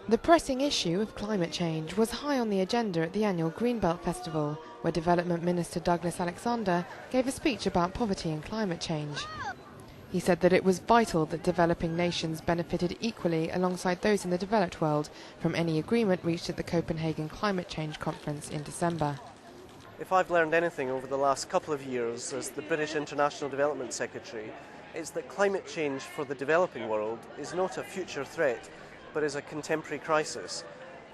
The pressing issue of climate change was high on the agenda at the annual Greenbelt Festival, where Development Minister Douglas Alexander gave a speech about poverty and climate change. He said that it was vital that developing nations benefited equally alongside those in the developed world from any agreement reached at the Copenhagen Climate Change Conference in December. If I've learned anything over the last couple of years as the British International Development Secretary, it's that climate change for the developing world is not a future threat, but is a contemporary crisis.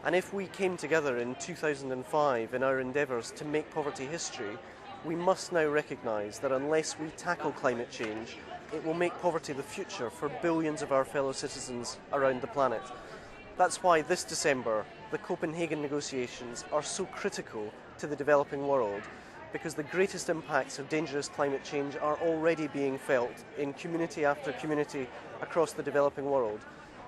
And if we came together in 2005 in our endeavours to make poverty history, we must now recognise that unless we tackle climate change, it will make poverty the future for billions of our fellow citizens around the planet. That's why this December, the Copenhagen negotiations are so critical to the developing world, because the greatest impacts of dangerous climate change are already being felt in community after community across the developing world.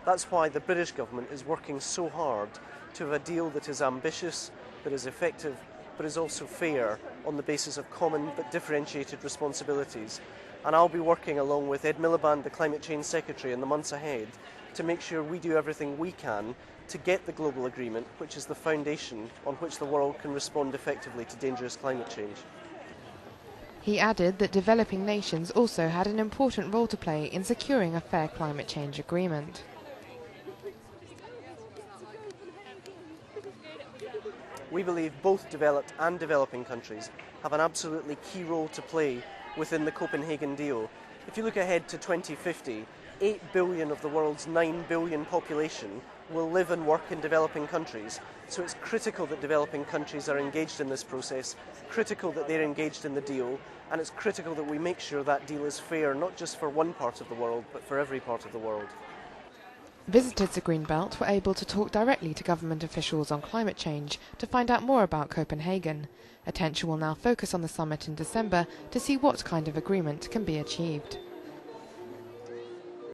That's why the British government is working so hard to have a deal that is ambitious, that is effective, but is also fair on the basis of common but differentiated responsibilities. And I'll be working along with Ed Miliband, the Climate Change Secretary, in the months ahead to make sure we do everything we can to get the global agreement, which is the foundation on which the world can respond effectively to dangerous climate change. He added that developing nations also had an important role to play in securing a fair climate change agreement. We believe both developed and developing countries have an absolutely key role to play within the Copenhagen deal. If you look ahead to 2050, 8 billion of the world's 9 billion population will live and work in developing countries. So it's critical that developing countries are engaged in this process, critical that they're engaged in the deal, and it's critical that we make sure that deal is fair, not just for one part of the world, but for every part of the world. Visitors to Greenbelt were able to talk directly to government officials on climate change to find out more about Copenhagen. Attention will now focus on the summit in December to see what kind of agreement can be achieved.